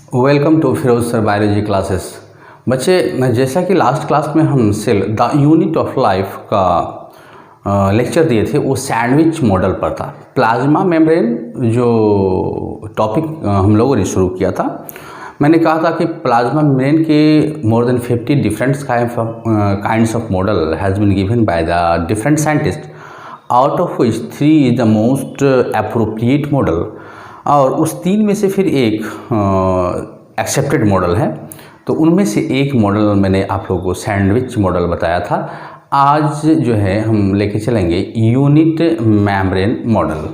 Welcome to Firoz sir biology classes. बच्चे, जैसा कि लास्ट क्लास में हम cell the unit of life का लेक्चर दिए थे, वो सैंडविच मॉडल पर था। प्लाज्मा मेम्ब्रेन जो टॉपिक हम लोगों ने शुरू किया था, मैंने कहा था कि प्लाज्मा मेम्ब्रेन के more than 50 different kinds of model has been given by the different scientist, out of which 3 is the most appropriate model. और उस 3 में से फिर एक एक्सेप्टेड मॉडल है। तो उनमें से एक मॉडल मैंने आप लोगों को सैंडविच मॉडल बताया था। आज जो है हम लेके चलेंगे यूनिट मेम्ब्रेन मॉडल।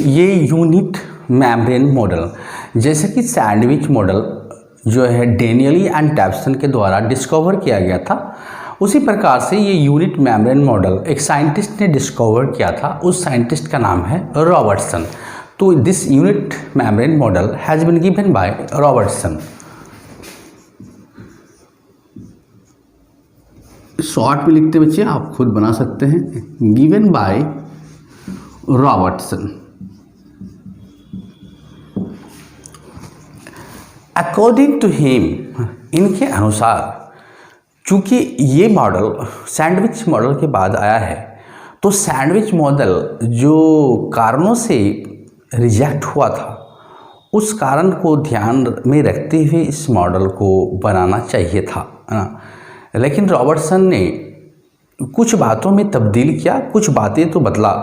ये यूनिट मेम्ब्रेन मॉडल, जैसे कि सैंडविच मॉडल जो है डेनियली एंड डैप्सन के द्वारा डिस्कवर किया गया था, उसी प्रकार से ये यूनिट मेम्ब्रेन मॉडल एक साइंटिस्ट ने डिस्कवर किया था। उस साइंटिस्ट का नाम है रॉबर्टसन। तो this unit membrane model has been given by Robertson. Short में लिखते बच्चे, आप खुद बना सकते हैं। Given by Robertson. According to him, इनके अनुसार, चूँकि ये मॉडल सैंडविच मॉडल के बाद आया है, तो सैंडविच मॉडल जो कारणों से रिजेक्ट हुआ था, उस कारण को ध्यान में रखते हुए इस मॉडल को बनाना चाहिए था, है ना। लेकिन रॉबर्टसन ने कुछ बातों में तब्दील किया, कुछ बातें तो बदला,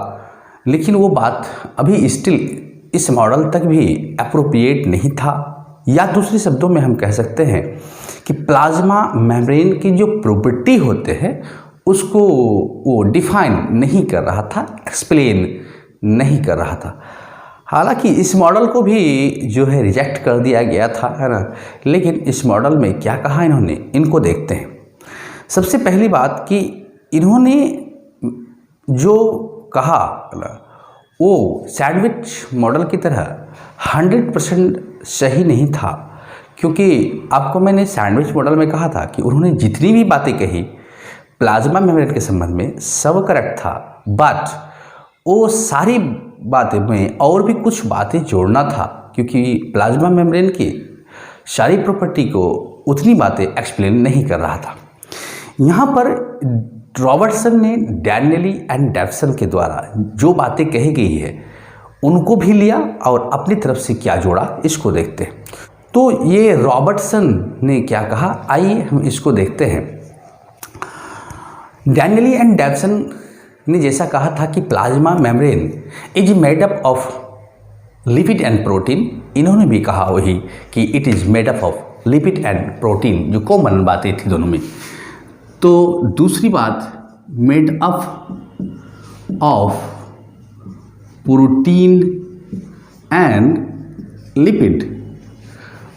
लेकिन वो बात अभी स्टिल इस मॉडल तक भी अप्रोप्रिएट नहीं था। या दूसरे शब्दों में हम कह सकते हैं कि प्लाज्मा मेम्ब्रेन की जो प्रॉपर्टी होते हैं उसको वो डिफाइन नहीं कर रहा था, एक्सप्लेन नहीं कर रहा था। हालांकि इस मॉडल को भी जो है रिजेक्ट कर दिया गया था, है ना। लेकिन इस मॉडल में क्या कहा इन्होंने, इनको देखते हैं। सबसे पहली बात कि इन्होंने जो कहा वो सैंडविच मॉडल की तरह 100% सही नहीं था, क्योंकि आपको मैंने सैंडविच मॉडल में कहा था कि उन्होंने जितनी भी बातें कही प्लाज्मा मेम्ब्रेन के संबंध में सब करेक्ट था, बट वो सारी बातें में और भी कुछ बातें जोड़ना था, क्योंकि प्लाज्मा मेम्ब्रेन की सारी प्रॉपर्टी को उतनी बातें एक्सप्लेन नहीं कर रहा था। यहाँ पर रॉबर्टसन ने डैनियली एंड डैप्सन के द्वारा जो बातें कही गई है उनको भी लिया और अपनी तरफ से क्या जोड़ा, इसको देखते हैं। तो ये रॉबर्टसन ने क्या कहा, आइए हम इसको देखते हैं। डैनियली एंड डैप्सन ने जैसा कहा था कि plasma membrane is made up of lipid and protein, इन्होंने भी कहा वही कि it is made up of lipid and protein, जो कॉमन बातें थी दोनों में। तो दूसरी बात, made up of protein and lipid.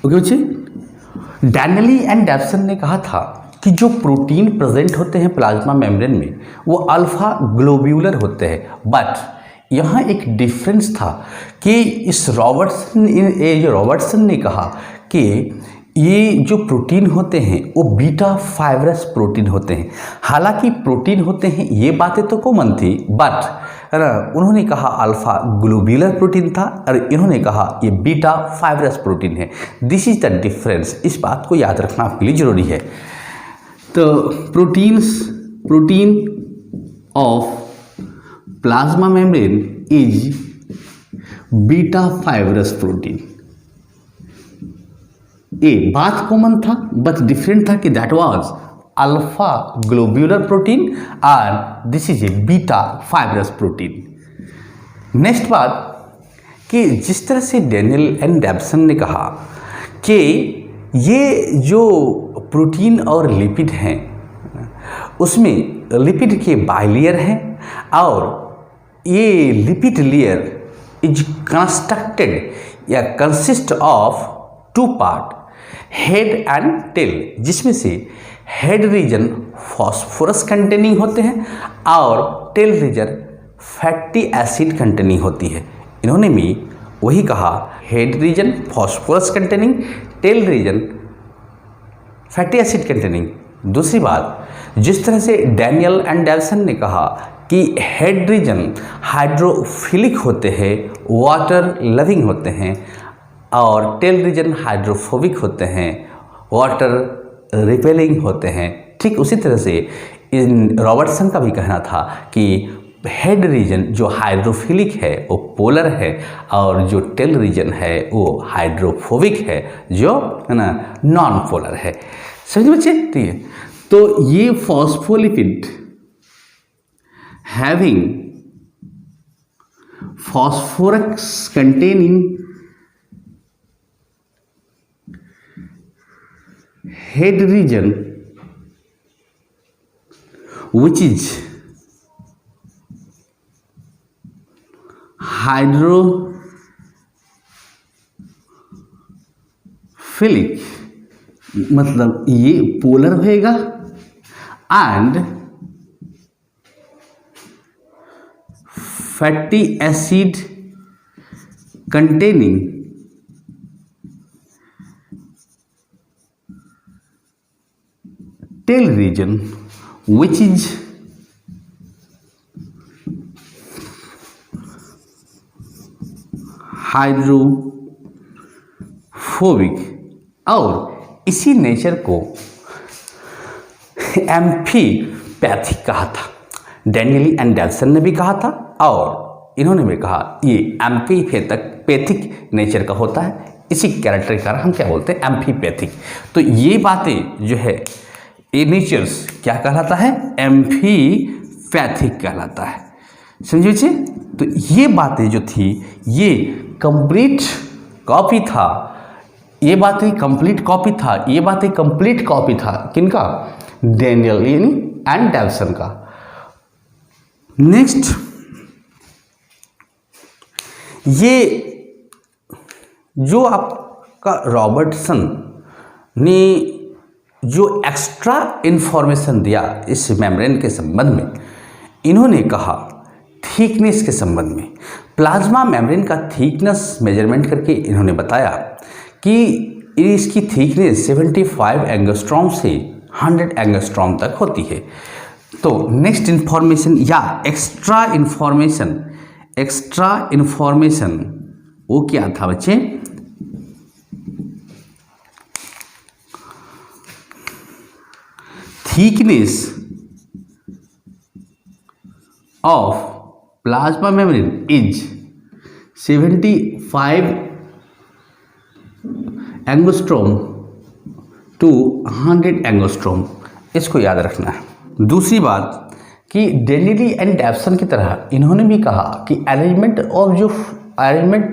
Okay बच्चे, डैनियली एंड डैप्सन ने कहा था कि जो प्रोटीन प्रेजेंट होते हैं प्लाज्मा मेम्ब्रेन में वो अल्फा ग्लोब्यूलर होते हैं, बट यहाँ एक डिफरेंस था कि इस रॉबर्टसन ने कहा कि ये जो प्रोटीन होते हैं वो बीटा फाइब्रस प्रोटीन होते हैं। हालांकि प्रोटीन होते हैं, ये बातें तो कॉमन थी, बट उन्होंने कहा अल्फा ग्लोब्यूलर प्रोटीन था और इन्होंने कहा ये बीटा फाइब्रस प्रोटीन है। This is the difference. इस बात को याद रखना आपके लिए जरूरी है। तो protein of plasma membrane is beta fibrous protein. ये बात कॉमन था बट डिफरेंट था कि that was alpha globular protein और this is a beta fibrous protein. Next बात कि जिस तरह से डैनियल एंड डैप्सन ने कहा कि ये जो प्रोटीन और लिपिड हैं उसमें लिपिड के बाइलेयर हैं और ये लिपिड लेयर इज कंस्ट्रक्टेड या consist of 2 part, head and tail, जिसमें से हेड रीजन फॉस्फोरस कंटेनिंग होते हैं और tail region fatty acid containing होती है। इन्होंने भी वही कहा head region phosphorus containing, tail region fatty acid containing. दूसरी बात, जिस तरह से डैनियल एंड डेविसन ने कहा कि हेड रीजन हाइड्रोफिलिक होते हैं, वाटर लविंग होते हैं, और टेल रीजन हाइड्रोफोबिक होते हैं, वाटर रिपेलिंग होते हैं, ठीक उसी तरह से इन रॉबर्टसन का भी कहना था कि हेड रीजन जो हाइड्रोफिलिक है वो पोलर है, और जो टेल रीजन है वो हाइड्रोफोबिक है, जो है ना नॉन पोलर है। समझ बच्चे? ठीक है, तो ये phospholipid having phosphorus containing head region which is hydrophilic, मतलब ये पोलर होएगा, and fatty acid containing tail reason which is hydrophobic. और इसी नेचर को एम्फीपैथिक कहा था, डैनियल एंड डेविसन ने भी कहा था, और इन्होंने भी कहा ये एम्फीपैथिक नेचर का होता है। इसी कैरेक्टर के कारण हम क्या बोलते हैं, एम्फीपैथिक। तो ये बातें जो है ये नेचर्स क्या कहलाता है, एम्फीपैथिक कहलाता है। समझिए बच्चे? तो ये बातें जो थी ये कंप्लीट कॉपी था, ये बातें कंप्लीट कॉपी था, ये बातें कंप्लीट कॉपी था किनका, डैनियल यानी एंड डेविसन का। नेक्स्ट, ये जो आपका रॉबर्टसन ने जो एक्स्ट्रा इंफॉर्मेशन दिया इस मेम्ब्रेन के संबंध में, इन्होंने कहा थिकनेस के संबंध में, प्लाज्मा मेम्ब्रेन का थिकनेस मेजरमेंट करके इन्होंने बताया कि इसकी थिकनेस 75 एंगस्ट्रॉम से 100 एंगस्ट्रॉम तक होती है। तो नेक्स्ट इंफॉर्मेशन या एक्स्ट्रा इंफॉर्मेशन वो क्या था बच्चे, thickness of plasma membrane is 75 angstrom to 100 angstrom, इसको याद रखना है। दूसरी बात कि डैनियल एंड डेविसन की तरह इन्होंने भी कहा कि अरेंजमेंट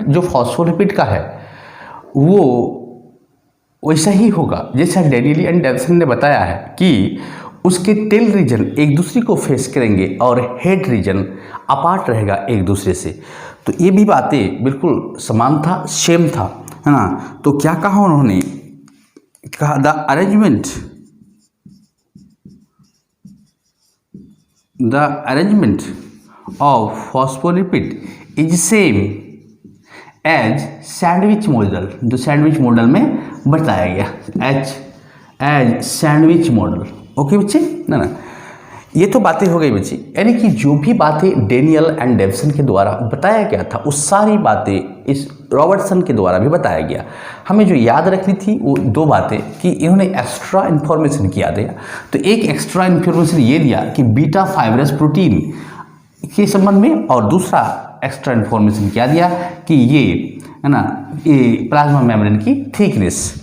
जो फॉस्फोलिपिड का है वो वैसा ही होगा जैसा डैनियल एंड डेविसन ने बताया है कि उसके टेल रीजन एक दूसरे को फेस करेंगे और हेड रीजन अपार्ट रहेगा एक दूसरे से। तो ये भी बातें बिल्कुल समान था, सेम था, है ना। तो क्या कहा उन्होंने, कहा the arrangement of phospholipid is same as sandwich model, जो सैंडविच मॉडल में बताया गया, एज सैंडविच मॉडल। ओके बच्चे, ना ये तो बातें हो गई बच्ची, यानी कि जो भी बातें डैनियल एंड डेविसन के द्वारा बताया गया था वो सारी बातें इस रॉबर्टसन के द्वारा भी बताया गया। हमें जो याद रखनी थी वो दो बातें कि इन्होंने एक्स्ट्रा इन्फॉर्मेशन क्या दिया। तो एक एक्स्ट्रा इन्फॉर्मेशन ये दिया कि बीटा फाइब्रस प्रोटीन के संबंध में, और दूसरा एक्स्ट्रा इन्फॉर्मेशन क्या दिया कि ये है ना ये प्लाज्मा मेम्ब्रेन की thickness.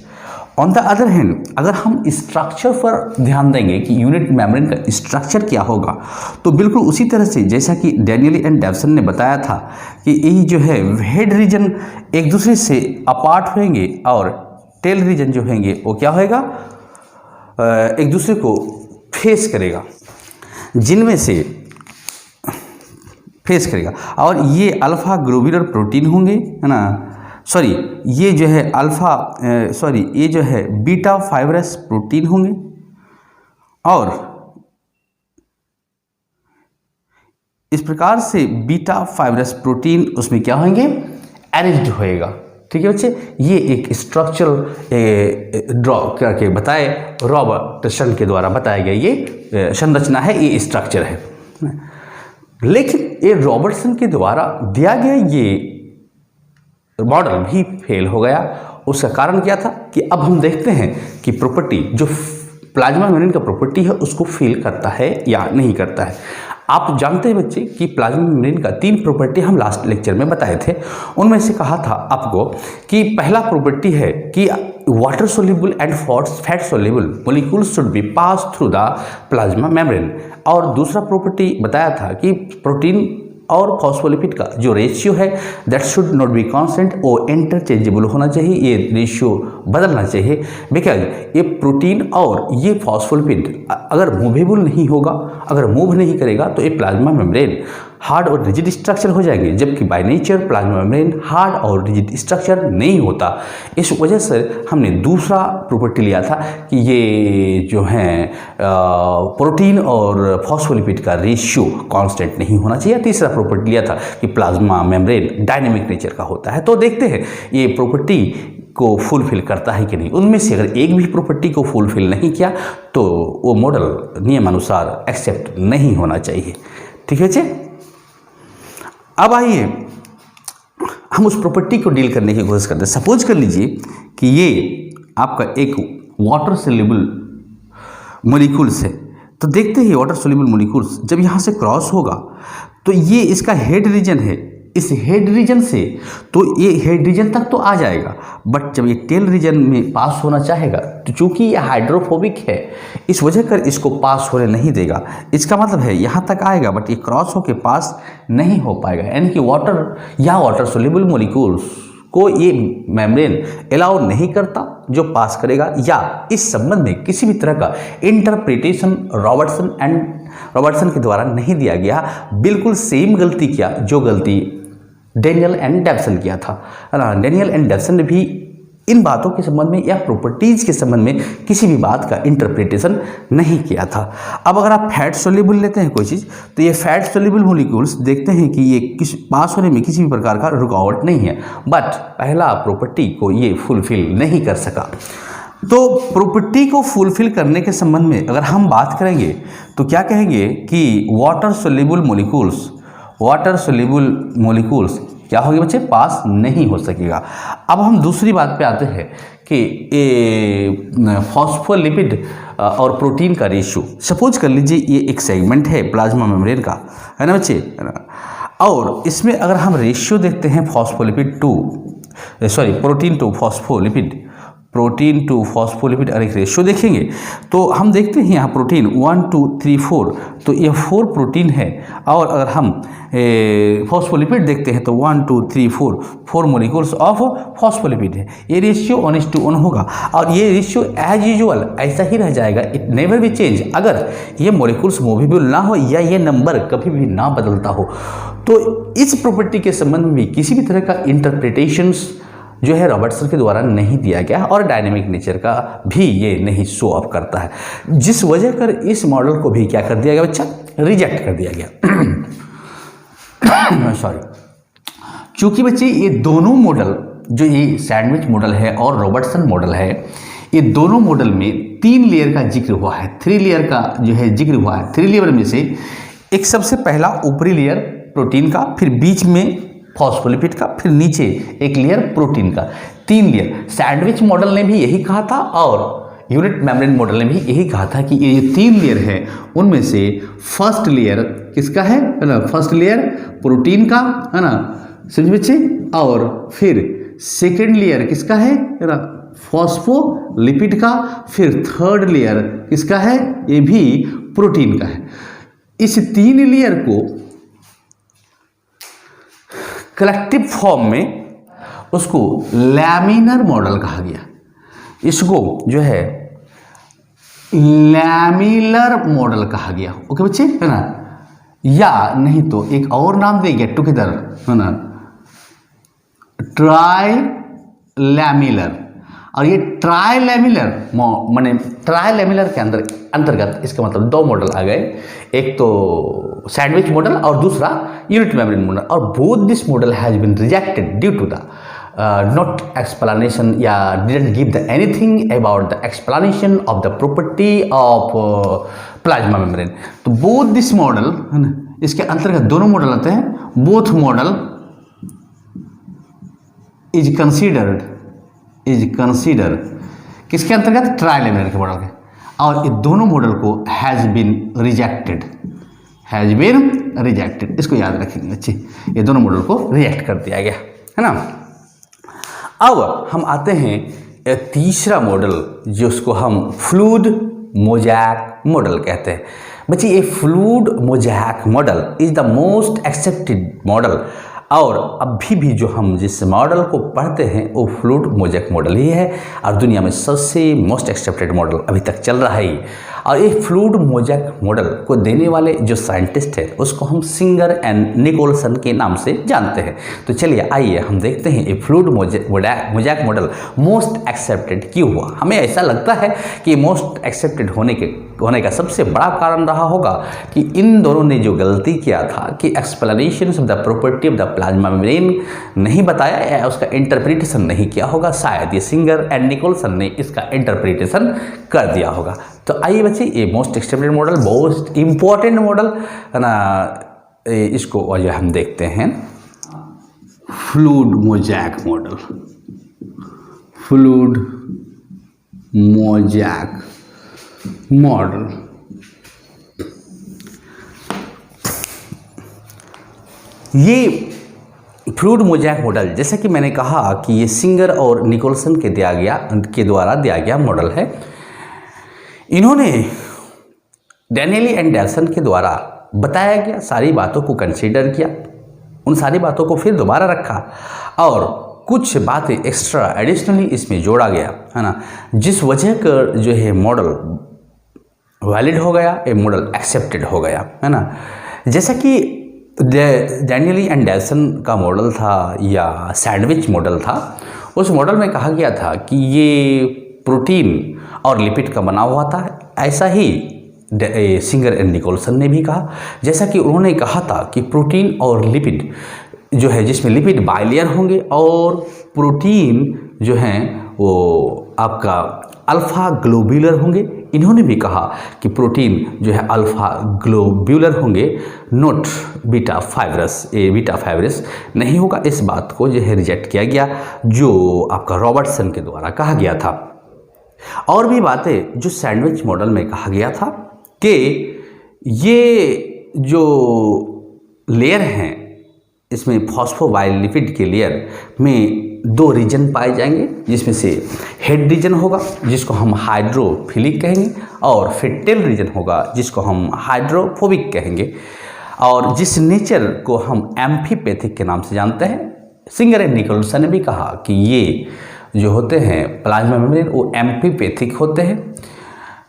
On the other hand अगर हम स्ट्रक्चर पर ध्यान देंगे कि यूनिट मेम्ब्रेन का स्ट्रक्चर क्या होगा, तो बिल्कुल उसी तरह से जैसा कि डैनियल एंड डेविसन ने बताया था कि ये जो है हेड रीजन एक दूसरे से अपार्ट होंगे और टेल रीजन जो होंगे वो क्या होएगा, एक दूसरे को फेस करेगा, जिनमें से फेस करेगा। और ये अल्फा ग्लोब्यूलर प्रोटीन होंगे, है ना, सॉरी ये जो है ये जो है बीटा फाइब्रस प्रोटीन होंगे, और इस प्रकार से बीटा फाइब्रस प्रोटीन उसमें क्या होंगे, अरेंज्ड होएगा। ठीक है बच्चे, ये एक स्ट्रक्चरल ड्रॉ करके बताए रॉबर्टसन के द्वारा बताया गया ये संरचना है, ये स्ट्रक्चर है। लेकिन ये रॉबर्टसन के द्वारा दिया गया ये मॉडल भी फेल हो गया। उसका कारण क्या था कि अब हम देखते हैं कि प्रॉपर्टी जो प्लाज्मा मेम्ब्रेन का प्रॉपर्टी है उसको फिल करता है या नहीं करता है। आप जानते हैं बच्चे कि प्लाज्मा मेम्ब्रेन का 3 प्रॉपर्टी हम लास्ट लेक्चर में बताए थे। उनमें से कहा था आपको कि पहला प्रॉपर्टी है कि water soluble and fat soluble molecules should be pass through the plasma membrane, और दूसरा प्रॉपर्टी बताया था कि प्रोटीन और फॉस्फोलिपिड का जो रेशियो है that should not be constant, वो इंटरचेंजेबल होना चाहिए, ये रेशियो बदलना चाहिए। बिकॉज ये प्रोटीन और ये फॉस्फोलिपिड अगर मूवेबल नहीं होगा, अगर मूव नहीं करेगा तो ये प्लाज्मा मेम्ब्रेन हार्ड और रिजिड स्ट्रक्चर हो जाएंगे, जबकि by nature plasma membrane hard और रिजिड स्ट्रक्चर नहीं होता। इस वजह से हमने दूसरा प्रॉपर्टी लिया था कि ये जो है प्रोटीन और फॉस्फोलिपिड का रेशियो कांस्टेंट नहीं होना चाहिए। तीसरा प्रॉपर्टी लिया था कि प्लाज्मा मेम्ब्रेन डायनेमिक नेचर का होता है। तो देखते हैं ये प्रॉपर्टी को फुलफिल करता है कि नहीं। उनमें से अगर एक भी प्रॉपर्टी को फुलफिल नहीं किया तो वो मॉडल नियमानुसार एक्सेप्ट नहीं होना चाहिए। ठीक है बच्चे, अब आइए हम उस प्रॉपर्टी को डील करने की कोशिश करते हैं। सपोज कर लीजिए कि ये आपका एक वाटर सोल्यूबल मॉलिक्यूल्स है, तो देखते हैं वाटर सोल्यूबल मॉलिक्यूल्स जब यहाँ से क्रॉस होगा तो ये इसका हेड रीजन है, इस हेड रीजन से तो ये हेड रीजन तक तो आ जाएगा, बट जब ये टेल रीजन में पास होना चाहेगा तो चूंकि ये हाइड्रोफोबिक है इस वजह कर इसको पास होने नहीं देगा। इसका मतलब है यहाँ तक आएगा बट ये क्रॉस होके पास नहीं हो पाएगा, यानी कि वाटर या वाटर सोल्यूबल मॉलिक्यूल्स को ये मेम्ब्रेन अलाउ नहीं करता जो पास करेगा। या इस संबंध में किसी भी तरह का इंटरप्रिटेशन रॉबर्टसन के द्वारा नहीं दिया गया। बिल्कुल सेम गलती किया जो गलती डेनियल एंड डेप्सन किया था, है ना। डेनियल एंड डेप्सन ने भी इन बातों के संबंध में या प्रॉपर्टीज के संबंध में किसी भी बात का इंटरप्रिटेशन नहीं किया था। अब अगर आप फैट सोल्यूबल लेते हैं कोई चीज़, तो ये फैट सोल्यूबल मॉलिक्यूल्स देखते हैं कि ये पास होने में किसी भी प्रकार का रुकावट नहीं है, बट पहला प्रॉपर्टी को ये फुलफिल नहीं कर सका। तो प्रॉपर्टी को फुलफिल करने के संबंध में अगर हम बात करेंगे तो क्या कहेंगे कि वाटर सोल्यूबल मॉलिक्यूल्स क्या होगी बच्चे, पास नहीं हो सकेगा। अब हम दूसरी बात पे आते हैं कि फॉस्फोलिपिड और प्रोटीन का रेशियो। सपोज कर लीजिए ये एक सेगमेंट है प्लाज्मा मेम्ब्रेन का, है ना बच्चे, है ना। और इसमें अगर हम रेशियो देखते हैं प्रोटीन टू फॉस्फोलिपिड अगर एक रेशियो देखेंगे तो हम देखते हैं यहाँ प्रोटीन 1 2 3 4, तो ये 4 प्रोटीन है। और अगर हम फॉस्फोलिपिड देखते हैं तो 1 2 3 4 मॉलिक्यूल्स ऑफ फॉस्फोलिपिड है। ये रेशियो 1:1 होगा और ये रेशियो एज यूजुअल ऐसा ही रह जाएगा, इट नेवर बी चेंज। अगर ये मॉलिक्यूल्स मूवेबल ना हो या ये नंबर कभी भी ना बदलता हो तो इस प्रॉपर्टी के संबंध में भी किसी भी तरह का इंटरप्रिटेशंस जो है रॉबर्टसन के द्वारा नहीं दिया गया और डायनेमिक नेचर का भी ये नहीं शो अप करता है, जिस वजह कर इस मॉडल को भी क्या कर दिया गया बच्चा, रिजेक्ट कर दिया गया। सॉरी, चूंकि बच्चे ये दोनों मॉडल जो ये सैंडविच मॉडल है और रॉबर्टसन मॉडल है, ये दोनों मॉडल में 3 लेयर का जिक्र हुआ है, 3 लेयर का जो है जिक्र हुआ है। 3 लेयर में से एक सबसे पहला ऊपरी लेयर प्रोटीन का, फिर बीच में फॉस्फोलिपिड का, फिर नीचे एक लेयर प्रोटीन का, 3 लेयर। सैंडविच मॉडल ने भी यही कहा था और यूनिट मेम्ब्रेन मॉडल ने भी यही कहा था कि ये 3 लेयर है, उनमें से फर्स्ट लेयर किसका है ना, फर्स्ट लेयर प्रोटीन का, है ना, समझ बच्चे। और फिर सेकेंड लेयर किसका है ना, फॉस्फोलिपिड का। फिर थर्ड लेयर किसका है, ये भी प्रोटीन का है। इस 3 लेयर को कलेक्टिव फॉर्म में उसको लैमिनर मॉडल कहा गया। इसको जो है लैमिनर मॉडल कहा गया। ओके बच्चे, है ना। या नहीं तो एक और नाम देंगे टुगेदर, है ना, ट्राई लैमिनर। और ये ट्राइलेमिलर माने ट्राइलेमिलर के अंतर्गत इसका मतलब दो मॉडल आ गए, एक तो सैंडविच मॉडल और दूसरा यूनिट मेम्ब्रेन मॉडल। और both this model has been rejected due to the not explanation या didn't give the anything about the explanation of the property of plasma membrane। तो both this model है ना, इसके अंतर्गत दोनों मॉडल आते हैं। both model is considered किसके अंतर्गत, ट्राइलेमिनर के मॉडल के। और ये दोनों मॉडल को हैज बीन रिजेक्टेड, इसको याद रखेंगे अच्छी, ये दोनों मॉडल को रिजेक्ट कर दिया गया है ना। अब हम आते हैं तीसरा मॉडल जिसको हम फ्लूइड मोज़ैक मॉडल कहते हैं। बच्चे ये fluid mosaic model is the most accepted model, और अभी भी जो हम जिस मॉडल को पढ़ते हैं वो फ्लूइड मोज़ैक मॉडल ही है, और दुनिया में सबसे मोस्ट एक्सेप्टेड मॉडल अभी तक चल रहा है। और ये फ्लूइड मोज़ैक मॉडल को देने वाले जो साइंटिस्ट है उसको हम सिंगर एंड निकोलसन के नाम से जानते हैं। तो चलिए आइए हम देखते हैं ये fluid mosaic model most accepted क्यों हुआ। हमें ऐसा लगता है कि मोस्ट एक्सेप्टेड होने का सबसे बड़ा कारण रहा होगा कि इन दोनों ने जो गलती किया था कि explanation of the property of the plasma membrane नहीं बताया या उसका इंटरप्रिटेशन नहीं किया होगा। शायद ये सिंगर एंड निकोलसन ने इसका इंटरप्रिटेशन कर दिया होगा। तो आइए बच्चे, ये most accepted model, most important model है ना, इसको जो हम देखते हैं fluid mosaic model. Fluid mosaic model ये फ्लूइड मोज़ैक मॉडल, जैसा कि मैंने कहा कि ये सिंगर और निकोलसन के द्वारा दिया गया मॉडल है। इन्होंने डैनियली एंड डेल्सन के द्वारा बताया गया सारी बातों को कंसीडर किया, उन सारी बातों को फिर दोबारा रखा और कुछ बातें एक्स्ट्रा एडिशनली इसमें जोड़ा गया है ना, जिस वजह का जो है मॉडल वैलिड हो गया, ये मॉडल एक्सेप्टेड हो गया है ना। जैसा कि डैनियली एंड डेल्सन का मॉडल था या सैंडविच मॉडल था, उस मॉडल में कहा गया था कि ये प्रोटीन और लिपिड का बना हुआ था। ऐसा ही सिंगर एंड निकोलसन ने भी कहा। जैसा कि उन्होंने कहा था कि प्रोटीन और लिपिड जो है, जिसमें लिपिड बाइलेयर होंगे और प्रोटीन जो हैं वो आपका अल्फ़ा ग्लोब्यूलर होंगे। इन्होंने भी कहा कि प्रोटीन जो है अल्फ़ा ग्लोब्यूलर होंगे, नॉट बीटा फाइब्रस। ये बीटा फाइब्रस नहीं होगा। इस बात को जो है रिजेक्ट किया गया, जो आपका रॉबर्टसन के द्वारा कहा गया था। और भी बातें जो सैंडविच मॉडल में कहा गया था कि ये जो लेयर हैं, इसमें फॉस्फोबाइलिपिड के लेयर में दो रीजन पाए जाएंगे, जिसमें से हेड रीजन होगा जिसको हम हाइड्रोफिलिक कहेंगे, और फिर टेल रीजन होगा जिसको हम हाइड्रोफोबिक कहेंगे, और जिस नेचर को हम एम्फीपैथिक के नाम से जानते हैं। सिंगर एंड निकोलसन ने भी कहा कि ये जो होते हैं प्लाज्मा मेम्ब्रेन वो एम्फीपैथिक होते हैं।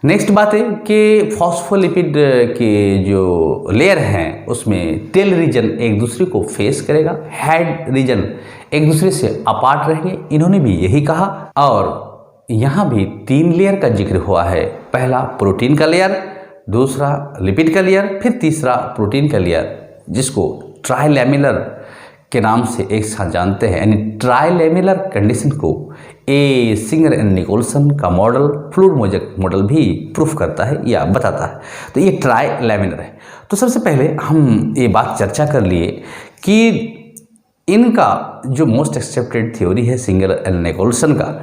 नेक्स्ट बात है कि फॉस्फोलिपिड के जो लेयर हैं उसमें टेल रीजन एक दूसरे को फेस करेगा, हेड रीजन एक दूसरे से अपार्ट रहेंगे। इन्होंने भी यही कहा। और यहाँ भी 3 लेयर का जिक्र हुआ है, पहला प्रोटीन का लेयर, दूसरा लिपिड का लेयर, फिर तीसरा प्रोटीन का लेयर, जिसको ट्राइलेमिलर के नाम से एक साथ जानते हैं। यानी ट्राइलेमिलर कंडीशन को ए सिंगर एंड निकोलसन का मॉडल फ्लूइड मोज़ैक मॉडल भी प्रूफ करता है या बताता है। तो ये ट्राइलेमिलर है। तो सबसे पहले हम ये बात चर्चा कर लिए कि इनका जो मोस्ट एक्सेप्टेड थ्योरी है सिंगर एंड निकोलसन का,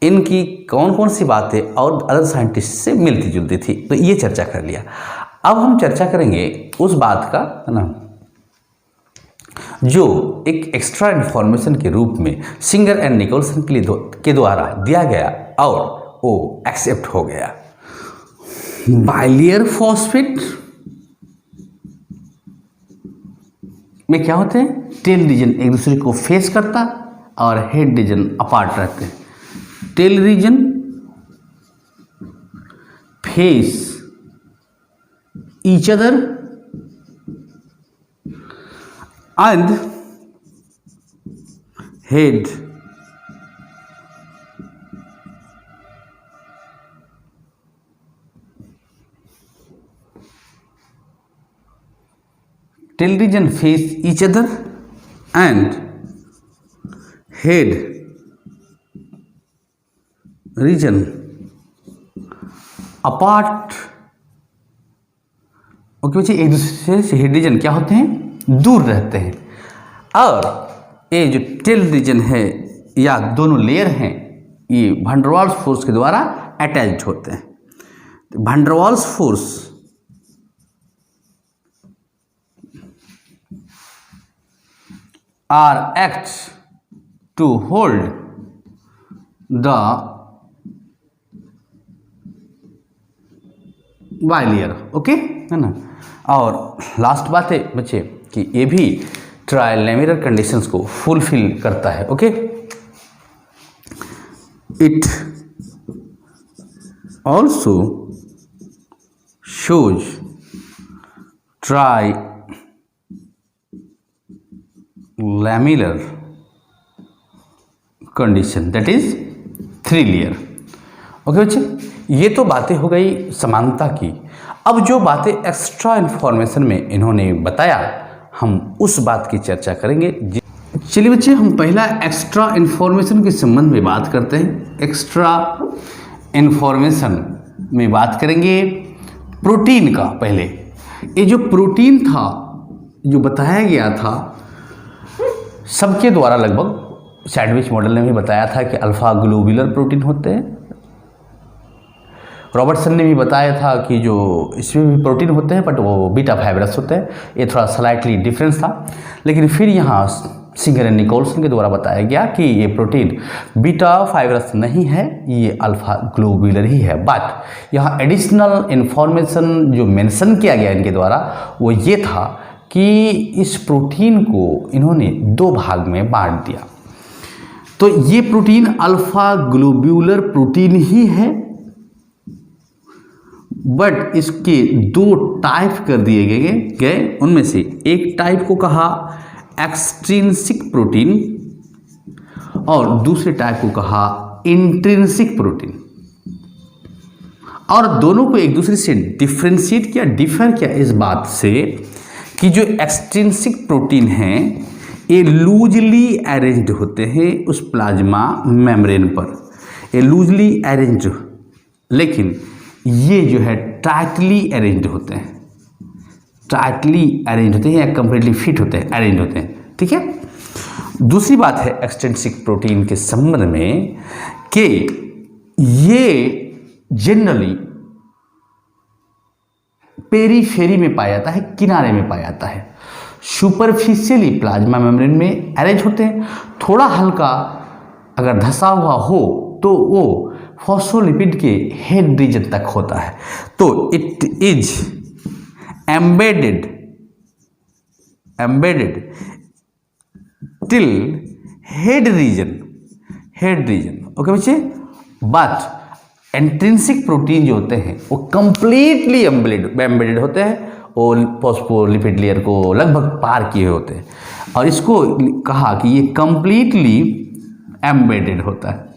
इनकी कौन कौन सी बातें और अदर साइंटिस्ट से मिलती जुलती थी, तो ये चर्चा कर लिया। अब हम चर्चा करेंगे उस बात का, है ना, जो एक एक्स्ट्रा इन्फॉर्मेशन के रूप में सिंगर एंड निकोलसन के द्वारा दिया गया और वो एक्सेप्ट हो गया। बाइलेयर फॉस्फेट में क्या होते हैं, टेल रीजन एक दूसरे को फेस करता और हेड रीजन अपार्ट रहते हैं। Tail region face each other and head tail region face each other and head region apart। Okay बच्चे, एक दूसरे से हेड रीजन क्या होते हैं, दूर रहते हैं। और ये जो टेल रीजन है या दोनों लेयर हैं, ये वैन डर वाल्स फोर्स के द्वारा अटैच्ड होते हैं। Van der Waals force are act to hold the bilayer. Okay है ना। और लास्ट बात है बच्चे कि ये भी ट्राइलेमिनर कंडीशंस को फुलफिल करता है। Okay, it also shows trilaminar condition that is 3 layer. Okay बच्चे, ये तो बातें हो गई समानता की। अब जो बातें एक्स्ट्रा इन्फॉर्मेशन में इन्होंने बताया, हम उस बात की चर्चा करेंगे। चलिए बच्चे, हम पहला एक्स्ट्रा इन्फॉर्मेशन के संबंध में बात करते हैं। एक्स्ट्रा इन्फॉर्मेशन में बात करेंगे प्रोटीन का। पहले ये जो प्रोटीन था, जो बताया गया था सबके द्वारा, लगभग सैंडविच मॉडल ने भी बताया था कि अल्फा ग्लोबुलर प्रोटीन होते हैं। रॉबर्टसन ने भी बताया था कि जो इसमें भी प्रोटीन होते हैं बट वो बीटा फाइब्रस होते हैं। ये थोड़ा स्लाइटली डिफरेंस था, लेकिन फिर यहाँ सिंगर एंड निकोल्सन के द्वारा बताया गया कि ये प्रोटीन बीटा फाइब्रस नहीं है, ये अल्फा ग्लोबुलर ही है। बट यहाँ एडिशनल इन्फॉर्मेशन जो मेंशन किया गया इनके द्वारा वो ये था कि इस प्रोटीन को इन्होंने 2 भाग में बांट दिया। तो ये प्रोटीन अल्फा ग्लोबुलर प्रोटीन ही है, बट इसके 2 टाइप कर दिए गए। उनमें से एक टाइप को कहा एक्सट्रिंसिक प्रोटीन और दूसरे टाइप को कहा इंट्रिंसिक प्रोटीन। और दोनों को एक दूसरे से डिफ्रेंशिएट किया, डिफर किया इस बात से कि जो एक्सट्रिंसिक प्रोटीन हैं ये लूजली अरेंज्ड होते हैं उस प्लाज्मा मेम्ब्रेन पर, ये लूजली अरेंज्ड, लेकिन ये जो है टाइटली अरेंज्ड होते हैं, टाइटली अरेंज होते हैं या कंप्लीटली फिट होते हैं, अरेंज होते हैं। ठीक है। दूसरी बात है एक्सट्रिंसिक प्रोटीन के संबंध में कि ये जनरली पेरीफेरी में पाया जाता है, किनारे में पाया जाता है। सुपरफिशियली प्लाज्मा मेम्ब्रेन में अरेंज होते हैं। थोड़ा हल्का अगर धसा हुआ हो तो वो फॉस्फोलिपिड के हेड रीजन तक होता है। तो it is embedded till head region. Okay बच्चे, बट इंट्रिंसिक प्रोटीन जो होते हैं वो कंप्लीटली एम्बेडेड होते हैं और फॉस्फोलिपिड लेयर को लगभग पार किए होते हैं, और इसको कहा कि ये कंप्लीटली एम्बेडेड होता है।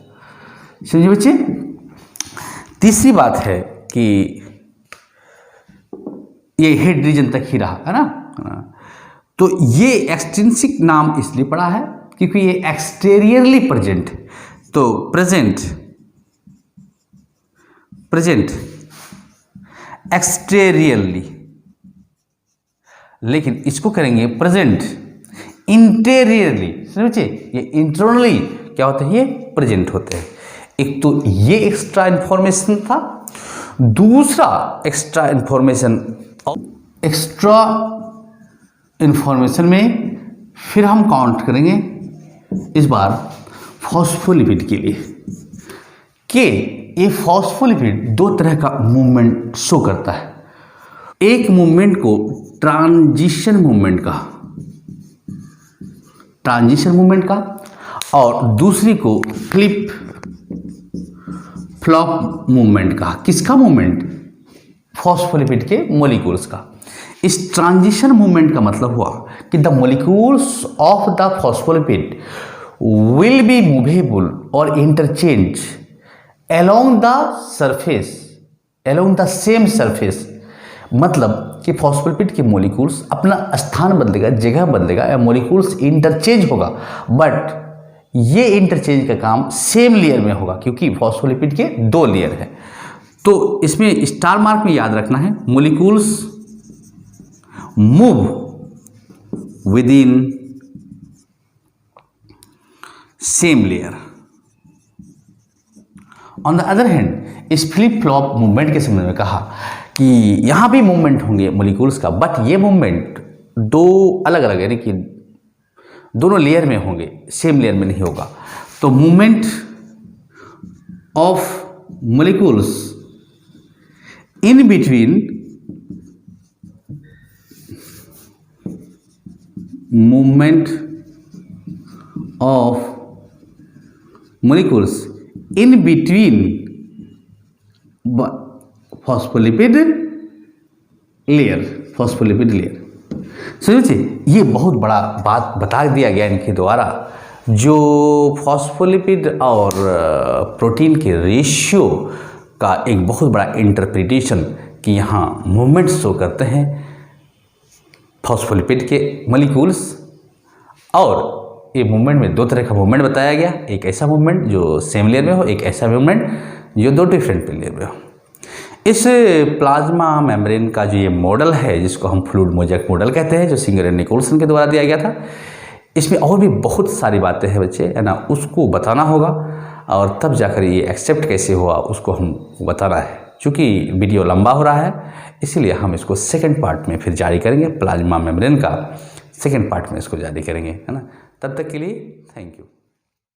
समझिए बच्चे। तीसरी बात है कि ये हेड रीजन तक ही रहा है ना। तो ये एक्सट्रिंसिक नाम इसलिए पड़ा है क्योंकि ये एक्सटीरियरली प्रेजेंट है। तो प्रेजेंट एक्सटीरियरली, लेकिन इसको करेंगे प्रेजेंट इंटीरियरली। समझे, ये इंटरनली क्या होते हैं, ये प्रेजेंट होते हैं। एक तो ये एक्स्ट्रा इंफॉर्मेशन था। दूसरा एक्स्ट्रा इंफॉर्मेशन में फिर हम काउंट करेंगे इस बार फॉस्फोलिपिड के लिए कि ये फॉस्फोलिपिड 2 तरह का मूवमेंट शो करता है। एक मूवमेंट को ट्रांजिशन मूवमेंट का और दूसरी को फ्लिप फ्लॉप मूवमेंट का। किसका मूवमेंट? फॉस्फोलिपिड के मॉलिक्यूल्स का। इस ट्रांजिशन मूवमेंट का मतलब हुआ कि the molecules of the phospholipid will be movable और interchange along the surface, along the same surface। मतलब कि फॉस्फोलिपिड के मॉलिक्यूल्स अपना स्थान बदलेगा, जगह बदलेगा, या मॉलिक्यूल्स इंटरचेंज होगा, बट ये इंटरचेंज का काम सेम लेयर में होगा क्योंकि फॉस्फोलिपिड के 2 लेयर हैं। तो इसमें स्टार मार्क में याद रखना है, molecules move with in same layer. On the other hand, इस फ्लिप फ्लॉप मूवमेंट के संबंध में कहा कि यहाँ भी मूवमेंट होंगे मॉलिक्यूल्स का, बट ये मूवमेंट 2 अलग अलग यानी कि दोनों लेयर में होंगे, सेम लेयर में नहीं होगा। तो movement of molecules in between movement of molecules in between phospholipid layer, समझिए ये बहुत बड़ा बात बता दिया गया इनके द्वारा, जो फॉस्फोलिपिड और प्रोटीन के रेशियो का एक बहुत बड़ा इंटरप्रिटेशन कि यहाँ मूवमेंट शो करते हैं फॉस्फोलिपिड के मॉलिक्यूल्स, और ये मूवमेंट में 2 तरह का मूवमेंट बताया गया, एक ऐसा मूवमेंट जो सेम लेयर में हो, एक ऐसा मूवमेंट जो 2 डिफरेंट लेयर में हो। इस प्लाज्मा मेम्ब्रेन का जो ये मॉडल है, जिसको हम फ्लूइड मोज़ेक मॉडल कहते हैं, जो सिंगर एंड निकोलसन के द्वारा दिया गया था, इसमें और भी बहुत सारी बातें हैं बच्चे, है ना, उसको बताना होगा और तब जाकर ये एक्सेप्ट कैसे हुआ उसको हम बताना है। चूँकि वीडियो लंबा हो रहा है इसीलिए हम इसको सेकेंड पार्ट में फिर जारी करेंगे, प्लाज्मा मेम्ब्रेन का सेकेंड पार्ट में इसको जारी करेंगे, है ना। तब तक के लिए थैंक यू।